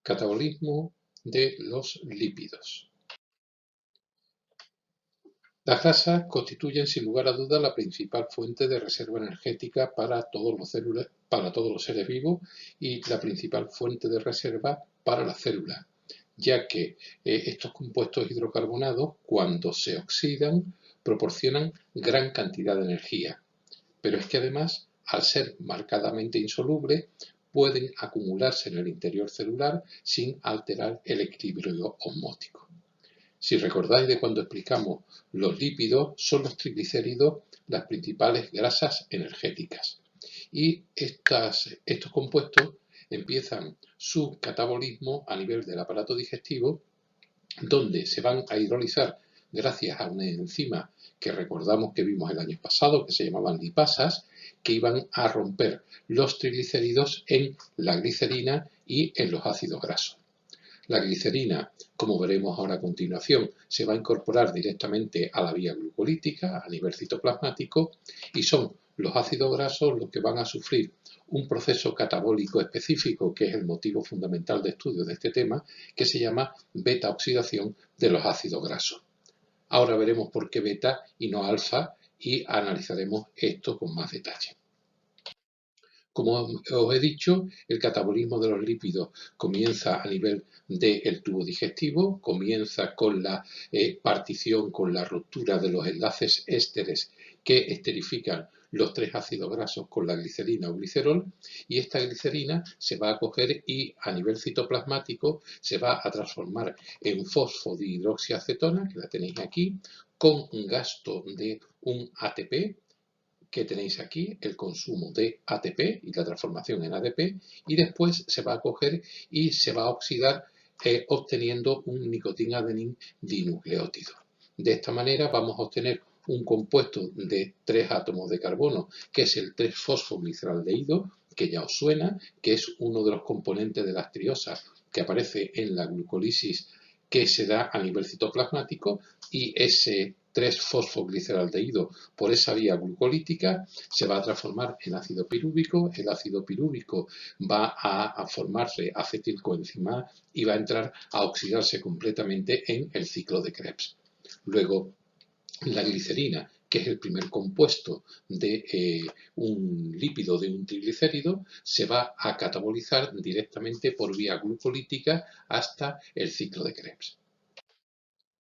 Catabolismo de los lípidos. Las grasas constituyen sin lugar a dudas la principal fuente de reserva energética para todos los seres vivos y la principal fuente de reserva para las células, ya que estos compuestos hidrocarbonados, cuando se oxidan, proporcionan gran cantidad de energía. Pero es que además, al ser marcadamente insolubles, pueden acumularse en el interior celular sin alterar el equilibrio osmótico. Si recordáis de cuando explicamos los lípidos, son los triglicéridos las principales grasas energéticas. Y estos compuestos empiezan su catabolismo a nivel del aparato digestivo, donde se van a hidrolizar gracias a una enzima que recordamos que vimos el año pasado, que se llamaban lipasas, que iban a romper los triglicéridos en la glicerina y en los ácidos grasos. La glicerina, como veremos ahora a continuación, se va a incorporar directamente a la vía glucolítica a nivel citoplasmático y son los ácidos grasos los que van a sufrir un proceso catabólico específico, que es el motivo fundamental de estudio de este tema, que se llama beta-oxidación de los ácidos grasos. Ahora veremos por qué beta y no alfa y analizaremos esto con más detalle. Como os he dicho, el catabolismo de los lípidos comienza a nivel del tubo digestivo, comienza con la partición, con la ruptura de los enlaces ésteres que esterifican los tres ácidos grasos con la glicerina o glicerol, y esta glicerina se va a coger y a nivel citoplasmático se va a transformar en fosfodihidroxiacetona, que la tenéis aquí, con un gasto de un ATP, que tenéis aquí, el consumo de ATP y la transformación en ADP, y después se va a coger y se va a oxidar obteniendo un nicotina-adenin dinucleótido. De esta manera vamos a obtener un compuesto de 3 átomos de carbono, que es el 3-fosfogliceraldehído, que ya os suena, que es uno de los componentes de las triosas que aparece en la glucólisis que se da a nivel citoplasmático, y ese 3-fosfogliceraldehído por esa vía glucolítica se va a transformar en ácido pirúvico. El ácido pirúvico va a formarse acetilcoenzima A y va a entrar a oxidarse completamente en el ciclo de Krebs. Luego, la glicerina, que es el primer compuesto de un lípido de un triglicérido, se va a catabolizar directamente por vía glucolítica hasta el ciclo de Krebs.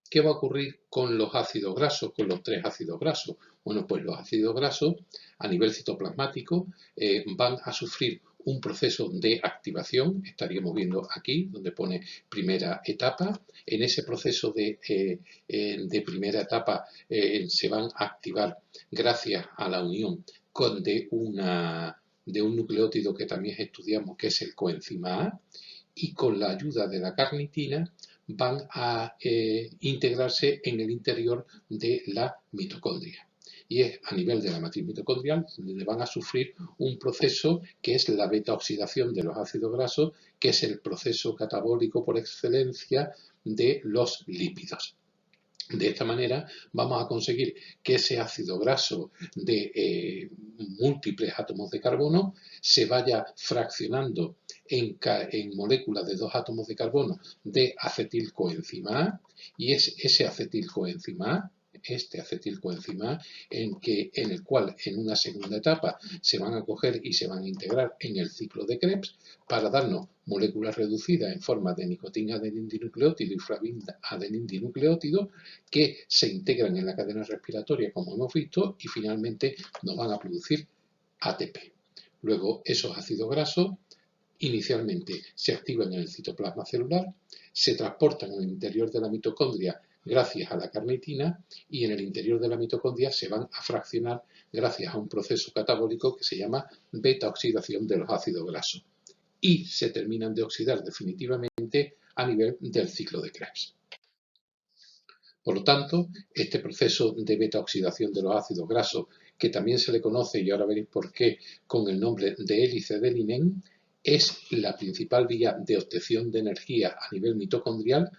¿Qué va a ocurrir con los ácidos grasos, con los 3 ácidos grasos? Bueno, pues los ácidos grasos a nivel citoplasmático van a sufrir un proceso de activación. Estaríamos viendo aquí donde pone primera etapa. En ese proceso de primera etapa se van a activar gracias a la unión de un nucleótido que también estudiamos, que es el coenzima A, y con la ayuda de la carnitina van a integrarse en el interior de la mitocondria. Y es a nivel de la matriz mitocondrial donde van a sufrir un proceso que es la beta-oxidación de los ácidos grasos, que es el proceso catabólico por excelencia de los lípidos. De esta manera vamos a conseguir que ese ácido graso de múltiples átomos de carbono se vaya fraccionando en moléculas de 2 átomos de carbono de acetilcoenzima A, y es ese acetilcoenzima A, este acetilcoenzima A, en el cual en una segunda etapa se van a coger y se van a integrar en el ciclo de Krebs para darnos moléculas reducidas en forma de nicotina-adenin dinucleótido y flavin-adenin dinucleótido, que se integran en la cadena respiratoria, como hemos visto, y finalmente nos van a producir ATP. Luego, esos ácidos grasos inicialmente se activan en el citoplasma celular, se transportan en el interior de la mitocondria gracias a la carnitina, y en el interior de la mitocondria se van a fraccionar gracias a un proceso catabólico que se llama beta-oxidación de los ácidos grasos, y se terminan de oxidar definitivamente a nivel del ciclo de Krebs. Por lo tanto, este proceso de beta-oxidación de los ácidos grasos, que también se le conoce, y ahora veréis por qué, con el nombre de hélice de Linén, es la principal vía de obtención de energía a nivel mitocondrial,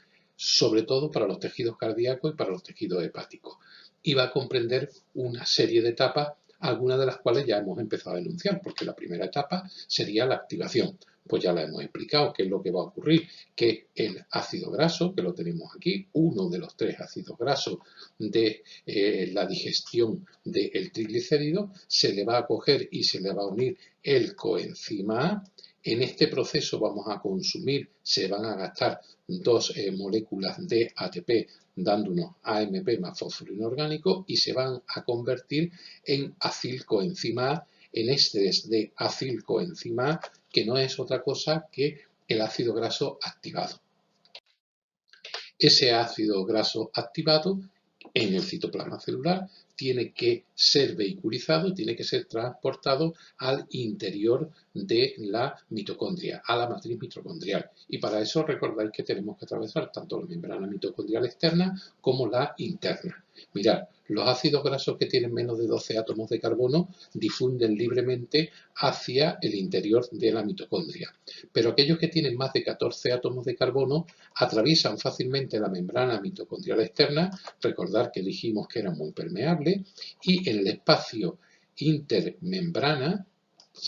sobre todo para los tejidos cardíacos y para los tejidos hepáticos. Y va a comprender una serie de etapas, algunas de las cuales ya hemos empezado a enunciar, porque la primera etapa sería la activación. Pues ya la hemos explicado. ¿Qué es lo que va a ocurrir? Que el ácido graso, que lo tenemos aquí, uno de los 3 ácidos grasos de la digestión del triglicérido, se le va a coger y se le va a unir el coenzima A. En este proceso vamos a consumir, se van a gastar 2 moléculas de ATP dándonos AMP más fósforo inorgánico y se van a convertir en acilcoenzima A, en ésteres de acilcoenzima A, que no es otra cosa que el ácido graso activado. Ese ácido graso activado en el citoplasma celular tiene que ser vehiculizado, tiene que ser transportado al interior de la mitocondria, a la matriz mitocondrial. Y para eso recordáis que tenemos que atravesar tanto la membrana mitocondrial externa como la interna. Mirad, los ácidos grasos que tienen menos de 12 átomos de carbono difunden libremente hacia el interior de la mitocondria. Pero aquellos que tienen más de 14 átomos de carbono atraviesan fácilmente la membrana mitocondrial externa. Recordar que dijimos que era muy permeable, y en el espacio intermembrana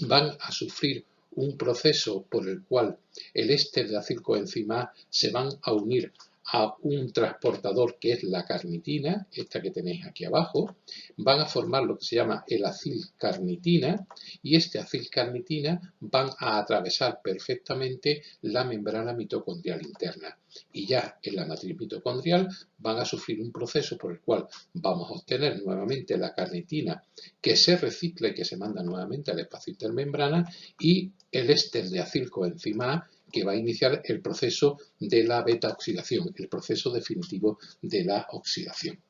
van a sufrir un proceso por el cual el éster de acilcoenzima A se van a unir a un transportador que es la carnitina, esta que tenéis aquí abajo, van a formar lo que se llama el acilcarnitina, y este acilcarnitina van a atravesar perfectamente la membrana mitocondrial interna. Y ya en la matriz mitocondrial van a sufrir un proceso por el cual vamos a obtener nuevamente la carnitina que se recicla y que se manda nuevamente al espacio intermembrana, y el éster de acilcoenzima A, que va a iniciar el proceso de la beta-oxidación, el proceso definitivo de la oxidación.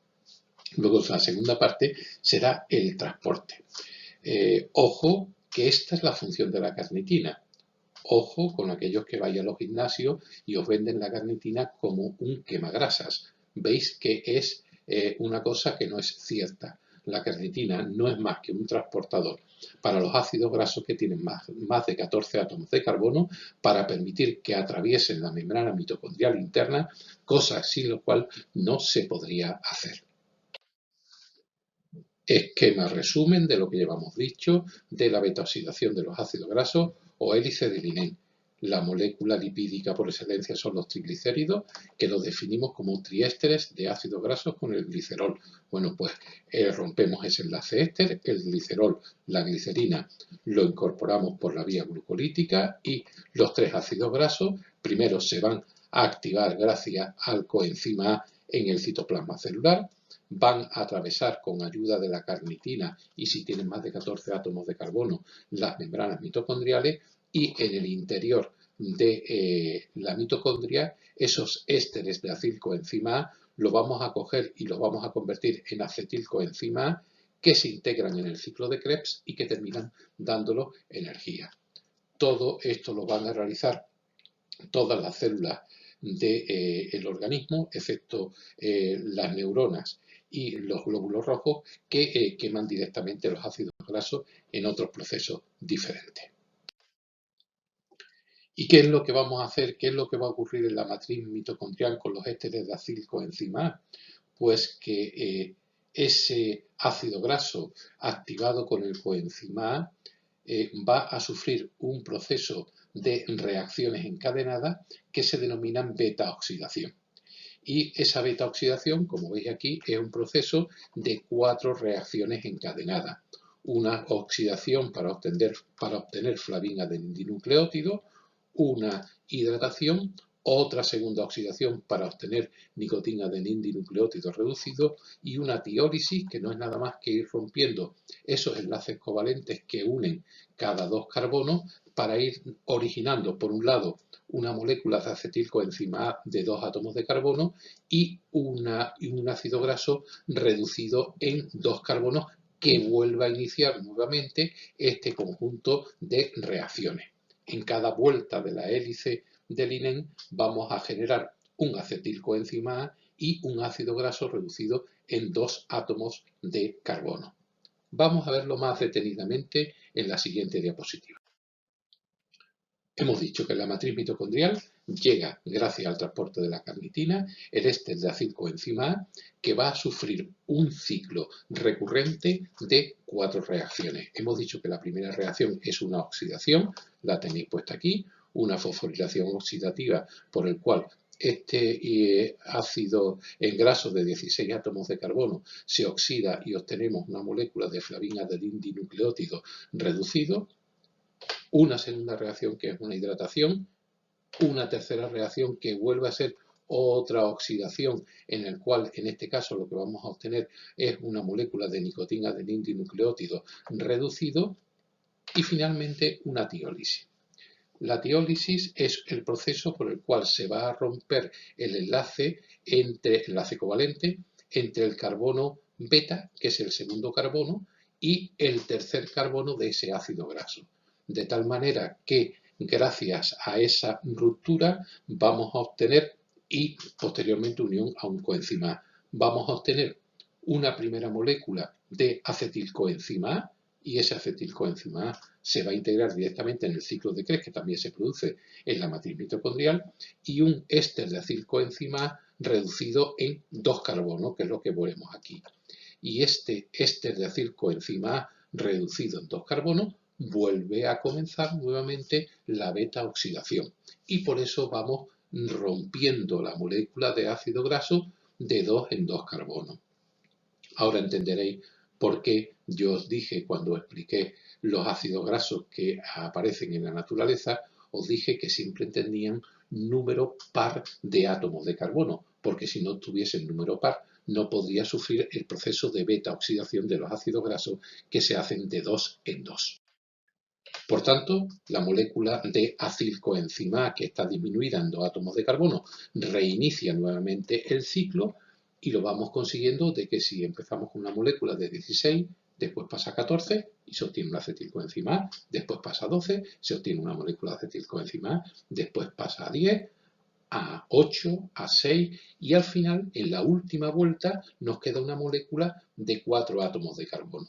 Luego, la segunda parte será el transporte. Ojo, que esta es la función de la carnitina. Ojo con aquellos que vayan a los gimnasios y os venden la carnitina como un quemagrasas. Veis que es una cosa que no es cierta. La carnitina no es más que un transportador para los ácidos grasos que tienen más de 14 átomos de carbono, para permitir que atraviesen la membrana mitocondrial interna, cosa sin lo cual no se podría hacer. Esquema resumen de lo que llevamos dicho de la beta-oxidación de los ácidos grasos o hélice de Linén. La molécula lipídica por excelencia son los triglicéridos, que los definimos como triésteres de ácidos grasos con el glicerol. Bueno, pues rompemos ese enlace éster, el glicerol, la glicerina, lo incorporamos por la vía glucolítica, y los 3 ácidos grasos primero se van a activar gracias al coenzima A en el citoplasma celular, van a atravesar con ayuda de la carnitina, y si tienen más de 14 átomos de carbono, las membranas mitocondriales, y en el interior de la mitocondria, esos ésteres de acilcoenzima A los vamos a coger y los vamos a convertir en acetilcoenzima A, que se integran en el ciclo de Krebs y que terminan dándolo energía. Todo esto lo van a realizar todas las células del organismo, excepto las neuronas y los glóbulos rojos, que queman directamente los ácidos grasos en otros procesos diferentes. ¿Y qué es lo que vamos a hacer? ¿Qué es lo que va a ocurrir en la matriz mitocondrial con los ésteres de acilcoenzima A? Pues que ese ácido graso activado con el coenzima A va a sufrir un proceso de reacciones encadenadas que se denominan beta-oxidación. Y esa beta-oxidación, como veis aquí, es un proceso de 4 reacciones encadenadas. Una oxidación para obtener flavinadendinucleótido, una hidratación, otra segunda oxidación para obtener nicotina-adenindinucleótido reducido, y una tiólisis, que no es nada más que ir rompiendo esos enlaces covalentes que unen cada 2 carbonos para ir originando, por un lado, una molécula de acetilcoenzima A de 2 átomos de carbono y un ácido graso reducido en 2 carbonos, que vuelva a iniciar nuevamente este conjunto de reacciones. En cada vuelta de la hélice de Linén vamos a generar un acetilcoenzima A y un ácido graso reducido en 2 átomos de carbono. Vamos a verlo más detenidamente en la siguiente diapositiva. Hemos dicho que en la matriz mitocondrial llega, gracias al transporte de la carnitina, el éster de acilcoenzima A, que va a sufrir un ciclo recurrente de 4 reacciones. Hemos dicho que la primera reacción es una oxidación, la tenéis puesta aquí, una fosforilación oxidativa por el cual este ácido en graso de 16 átomos de carbono se oxida y obtenemos una molécula de flavina-adenina dinucleótido reducido. Una segunda reacción que es una hidratación, una tercera reacción que vuelve a ser otra oxidación en el cual en este caso lo que vamos a obtener es una molécula de nicotina-adenina dinucleótido reducido y finalmente una tiólisis. La tiólisis es el proceso por el cual se va a romper el enlace covalente entre el carbono beta, que es el segundo carbono, y el tercer carbono de ese ácido graso. De tal manera que gracias a esa ruptura vamos a obtener, y posteriormente unión a un coenzima A, vamos a obtener una primera molécula de acetilcoenzima A, y ese acetilcoenzima A se va a integrar directamente en el ciclo de Krebs, que también se produce en la matriz mitocondrial, y un éster de acetilcoenzima A reducido en 2 carbonos, que es lo que veremos aquí. Y este éster de acetilcoenzima A reducido en 2 carbonos vuelve a comenzar nuevamente la beta oxidación. Y por eso vamos rompiendo la molécula de ácido graso de 2 en 2 carbonos. Ahora entenderéis por qué yo os dije cuando expliqué los ácidos grasos que aparecen en la naturaleza, os dije que siempre tenían número par de átomos de carbono, porque si no tuviesen número par no podría sufrir el proceso de beta oxidación de los ácidos grasos que se hacen de 2 en 2. Por tanto, la molécula de acilcoenzima A, que está disminuida en 2 átomos de carbono, reinicia nuevamente el ciclo y lo vamos consiguiendo de que si empezamos con una molécula de 16, después pasa a 14 y se obtiene una acetilcoenzima A, después pasa a 12, se obtiene una molécula de acetilcoenzima A, después pasa a 10, a 8, a 6 y al final, en la última vuelta, nos queda una molécula de 4 átomos de carbono.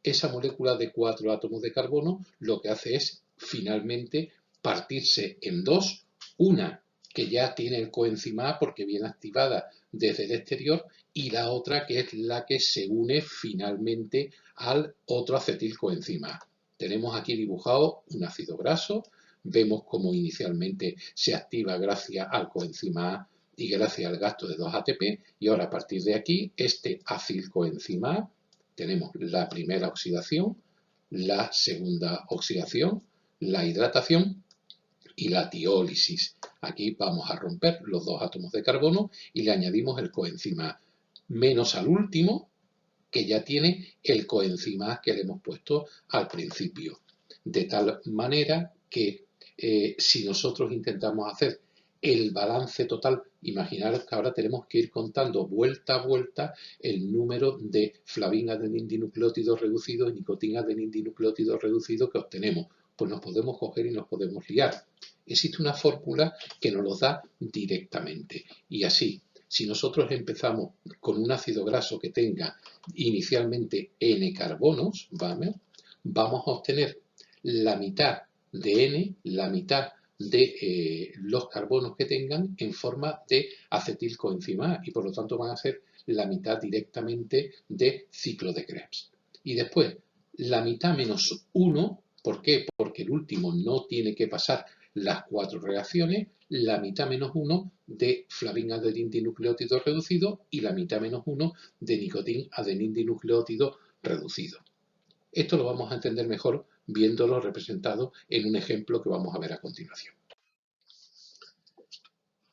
Esa molécula de 4 átomos de carbono lo que hace es finalmente partirse en dos, una que ya tiene el coenzima A porque viene activada desde el exterior y la otra que es la que se une finalmente al otro acetilcoenzima A. Tenemos aquí dibujado un ácido graso, vemos cómo inicialmente se activa gracias al coenzima A y gracias al gasto de 2 ATP y ahora a partir de aquí este acilcoenzima A tenemos la primera oxidación, la segunda oxidación, la hidratación y la tiólisis. Aquí vamos a romper los 2 átomos de carbono y le añadimos el coenzima A, menos al último, que ya tiene el coenzima A que le hemos puesto al principio. De tal manera que si nosotros intentamos hacer el balance total, imaginaros que ahora tenemos que ir contando vuelta a vuelta el número de flavina-adenina dinucleótido reducido y nicotina-adenina dinucleótido reducido que obtenemos. Pues nos podemos coger y nos podemos liar. Existe una fórmula que nos los da directamente. Y así, si nosotros empezamos con un ácido graso que tenga inicialmente N carbonos, ¿vale? Vamos a obtener la mitad de N, la mitad de los carbonos que tengan en forma de acetilcoenzima A y por lo tanto van a ser la mitad directamente de ciclo de Krebs. Y después, la mitad menos 1, ¿por qué? Porque el último no tiene que pasar las 4 reacciones, la mitad menos 1 de flavina-adenina dinucleótido reducido y la mitad menos 1 de nicotina-adenina dinucleótido reducido. Esto lo vamos a entender mejor viéndolo representado en un ejemplo que vamos a ver a continuación.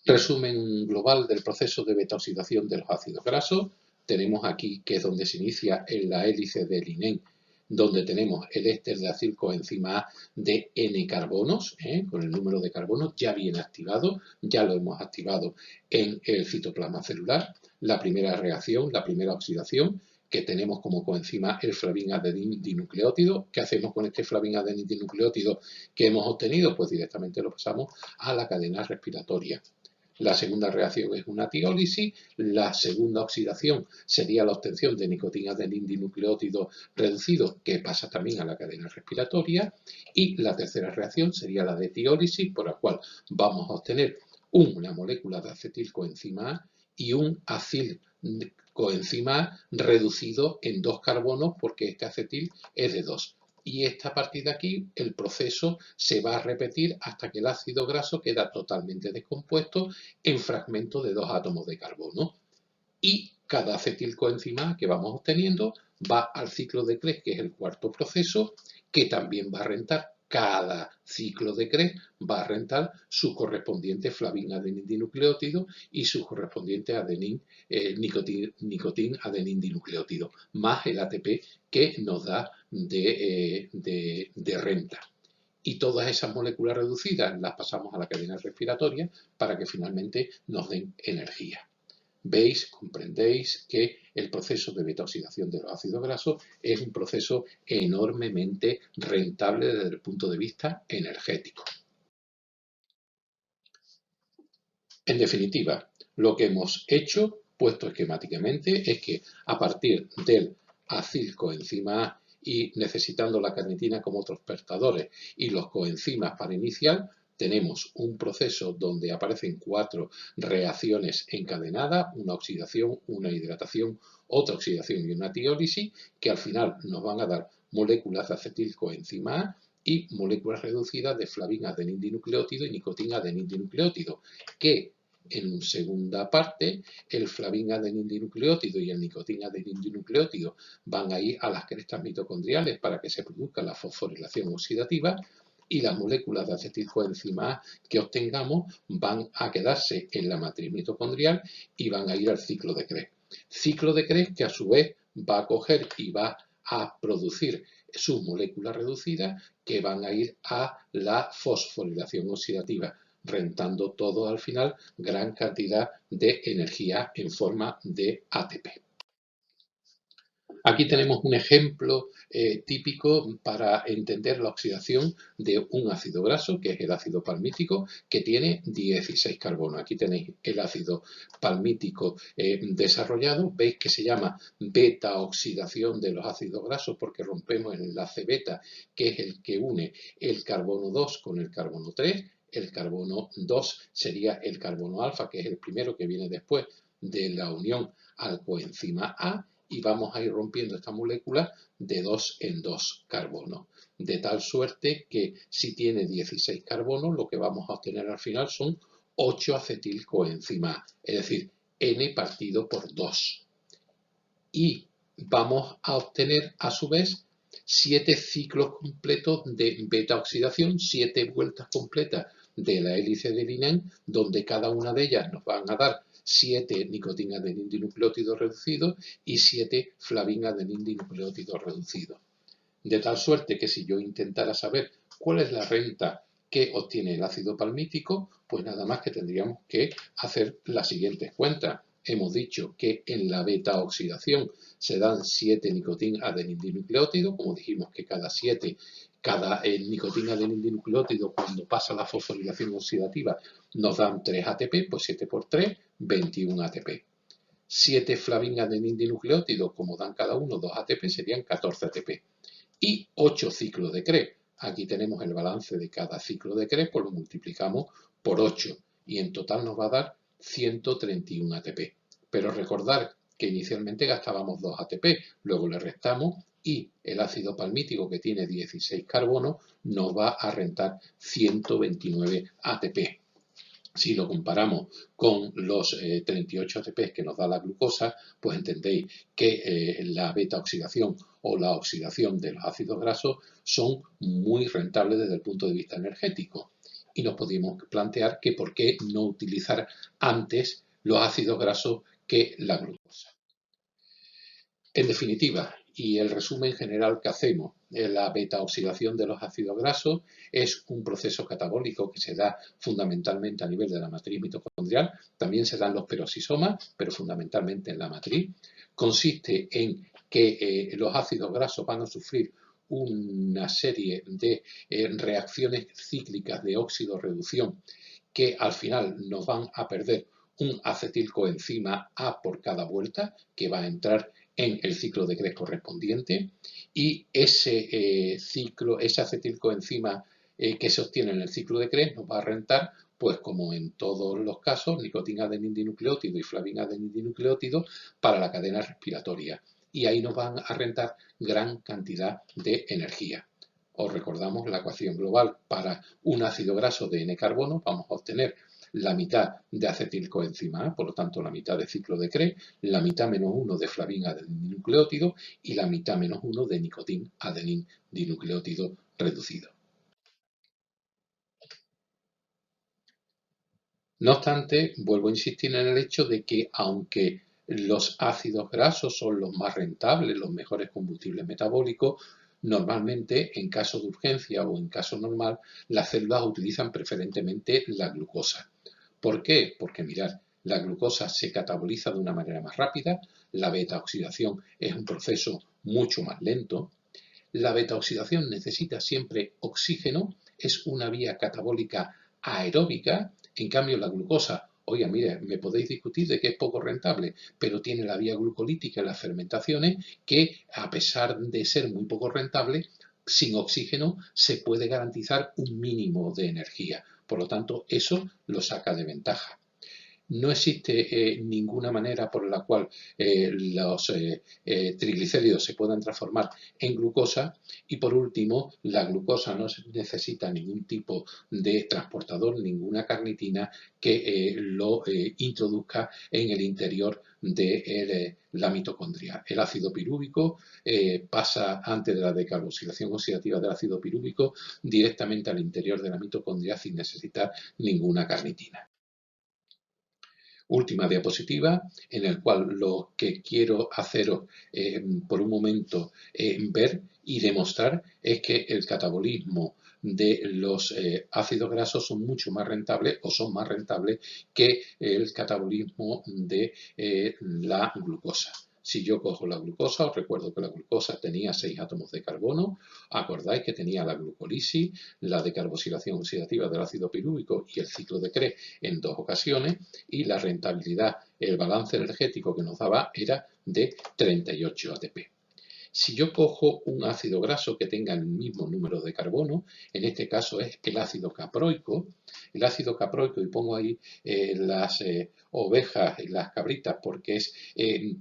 Resumen global del proceso de beta-oxidación de los ácidos grasos. Tenemos aquí que es donde se inicia en la hélice del INEN, donde tenemos el éster de acilcoenzima A de N carbonos, con el número de carbonos ya viene activado, ya lo hemos activado en el citoplasma celular. La primera reacción, la primera oxidación, que tenemos como coenzima el flavina-adenina dinucleótido. ¿Qué hacemos con este flavina-adenina dinucleótido que hemos obtenido? Pues directamente lo pasamos a la cadena respiratoria. La segunda reacción es una tiólisis, la segunda oxidación sería la obtención de nicotina-adenin-dinucleótido reducido, que pasa también a la cadena respiratoria, y la tercera reacción sería la de tiólisis, por la cual vamos a obtener una molécula de acetilcoenzima A y un acilcoenzima A reducido en 2 carbonos, porque este acetil es de 2. Y a partir de aquí el proceso se va a repetir hasta que el ácido graso queda totalmente descompuesto en fragmentos de 2 átomos de carbono. Y cada acetilcoenzima que vamos obteniendo va al ciclo de Krebs, que es el cuarto proceso, que también va a rentar. Cada ciclo de Krebs va a rentar su correspondiente flavin-adenin-dinucleótido y su correspondiente nicotin-adenin-dinucleótido, más el ATP que nos da de renta. Y todas esas moléculas reducidas las pasamos a la cadena respiratoria para que finalmente nos den energía. Veis, comprendéis que el proceso de beta-oxidación de los ácidos grasos es un proceso enormemente rentable desde el punto de vista energético. En definitiva, lo que hemos hecho, puesto esquemáticamente, es que a partir del acilcoenzima A y necesitando la carnitina como transportadores y los coenzimas para iniciar, tenemos un proceso donde aparecen 4 reacciones encadenadas, una oxidación, una hidratación, otra oxidación y una tiólisis, que al final nos van a dar moléculas de acetilcoenzima A y moléculas reducidas de flavin-adenin-dinucleótido y nicotin-adenin-dinucleótido, que en segunda parte el flavin-adenin-dinucleótido y el nicotin-adenin-dinucleótido van a ir a las crestas mitocondriales para que se produzca la fosforilación oxidativa, y las moléculas de acetilcoenzima A que obtengamos van a quedarse en la matriz mitocondrial y van a ir al ciclo de Krebs. Ciclo de Krebs que a su vez va a coger y va a producir sus moléculas reducidas que van a ir a la fosforilación oxidativa, rentando todo al final gran cantidad de energía en forma de ATP. Aquí tenemos un ejemplo típico para entender la oxidación de un ácido graso, que es el ácido palmítico, que tiene 16 carbonos. Aquí tenéis el ácido palmítico desarrollado. Veis que se llama beta-oxidación de los ácidos grasos porque rompemos el enlace beta, que es el que une el carbono 2 con el carbono 3. El carbono 2 sería el carbono alfa, que es el primero que viene después de la unión al coenzima A, y vamos a ir rompiendo esta molécula de 2 en 2 carbonos. De tal suerte que si tiene 16 carbonos, lo que vamos a obtener al final son 8 acetilcoenzima A, es decir, N partido por 2. Y vamos a obtener a su vez 7 ciclos completos de beta-oxidación, 7 vueltas completas de la hélice del INEN, donde cada una de ellas nos van a dar 7 nicotin-adenin-dinucleótidos reducidos y 7 flavin-adenin-dinucleótidos reducidos. De tal suerte que si yo intentara saber cuál es la renta que obtiene el ácido palmítico, pues nada más que tendríamos que hacer las siguientes cuentas. Hemos dicho que en la beta-oxidación se dan 7 nicotin-adenin-dinucleótidos, como dijimos que cada nicotin-adenin-dinucleótido cuando pasa la fosforilación oxidativa nos dan 3 ATP, pues 7 por 3, 21 ATP. 7 flavin-adenin-dinucleótidos, como dan cada uno 2 ATP, serían 14 ATP. Y 8 ciclos de Krebs. Aquí tenemos el balance de cada ciclo de Krebs, pues lo multiplicamos por 8 y en total nos va a dar 131 ATP. Pero recordar que inicialmente gastábamos 2 ATP, luego le restamos y el ácido palmítico, que tiene 16 carbonos, nos va a rentar 129 ATP. Si lo comparamos con los 38 ATP que nos da la glucosa, pues entendéis que la beta-oxidación o la oxidación de los ácidos grasos son muy rentables desde el punto de vista energético. Y nos podemos plantear que por qué no utilizar antes los ácidos grasos que la glucosa. En definitiva, y el resumen general que hacemos, la beta-oxidación de los ácidos grasos es un proceso catabólico que se da fundamentalmente a nivel de la matriz mitocondrial, también se dan los peroxisomas, pero fundamentalmente en la matriz. Consiste en que los ácidos grasos van a sufrir una serie de reacciones cíclicas de óxido-reducción que al final nos van a perder un acetilcoenzima A por cada vuelta que va a entrar en el ciclo de Krebs correspondiente, y ese ese acetilcoenzima que se obtiene en el ciclo de Krebs nos va a rentar, pues como en todos los casos, nicotina-adenindinucleótido y flavina-adenindinucleótido para la cadena respiratoria. Y ahí nos van a rentar gran cantidad de energía. Os recordamos la ecuación global para un ácido graso de N-carbono, vamos a obtener la mitad de acetilcoenzima A, por lo tanto la mitad de ciclo de Krebs, la mitad menos 1 de flavina-adenindinucleótido y la mitad menos 1 de nicotin-adenin-dinucleótido reducido. No obstante, vuelvo a insistir en el hecho de que aunque los ácidos grasos son los más rentables, los mejores combustibles metabólicos, normalmente en caso de urgencia o en caso normal, las células utilizan preferentemente la glucosa. ¿Por qué? Porque mirad, la glucosa se cataboliza de una manera más rápida, la beta-oxidación es un proceso mucho más lento, la beta-oxidación necesita siempre oxígeno, es una vía catabólica aeróbica, en cambio la glucosa, oiga, mire, me podéis discutir de que es poco rentable, pero tiene la vía glucolítica en las fermentaciones que, a pesar de ser muy poco rentable, sin oxígeno se puede garantizar un mínimo de energía. Por lo tanto, eso lo saca de ventaja. No existe ninguna manera por la cual los triglicéridos se puedan transformar en glucosa, y por último, la glucosa no necesita ningún tipo de transportador, ninguna carnitina que lo introduzca en el interior de la mitocondria. El ácido pirúvico pasa antes de la decarboxilación oxidativa del ácido pirúvico directamente al interior de la mitocondria sin necesitar ninguna carnitina. Última diapositiva, en el cual lo que quiero haceros por un momento ver y demostrar es que el catabolismo de los ácidos grasos son mucho más rentables o son más rentables que el catabolismo de la glucosa. Si yo cojo la glucosa, os recuerdo que la glucosa tenía 6 átomos de carbono, acordáis que tenía la glucólisis, la decarboxilación oxidativa del ácido pirúvico y el ciclo de Krebs en 2 ocasiones, y la rentabilidad, el balance energético que nos daba era de 38 ATP. Si yo cojo un ácido graso que tenga el mismo número de carbono, en este caso es el ácido caproico, y pongo ahí las ovejas y las cabritas porque es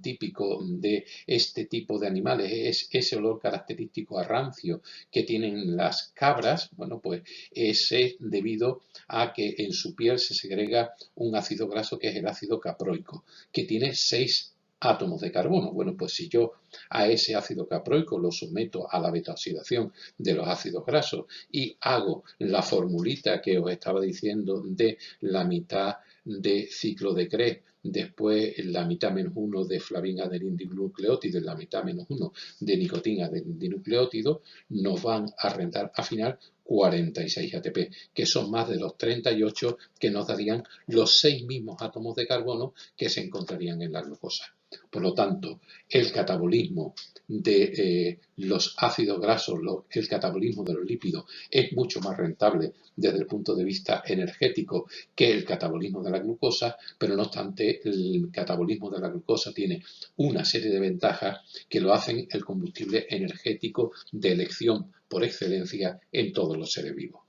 típico de este tipo de animales, es ese olor característico a rancio que tienen las cabras, bueno, pues es debido a que en su piel se segrega un ácido graso que es el ácido caproico, que tiene 6 átomos de carbono. Bueno, pues si yo a ese ácido caproico lo someto a la beta-oxidación de los ácidos grasos y hago la formulita que os estaba diciendo de la mitad de ciclo de Krebs, después la mitad menos 1 de flavina-adenindinucleótido y la mitad menos 1 de nicotina-adenindinucleótido, nos van a rentar al final 46 ATP, que son más de los 38 que nos darían los 6 mismos átomos de carbono que se encontrarían en la glucosa. Por lo tanto, el catabolismo de los ácidos grasos, el catabolismo de los lípidos es mucho más rentable desde el punto de vista energético que el catabolismo de la glucosa, pero no obstante el catabolismo de la glucosa tiene una serie de ventajas que lo hacen el combustible energético de elección por excelencia en todos los seres vivos.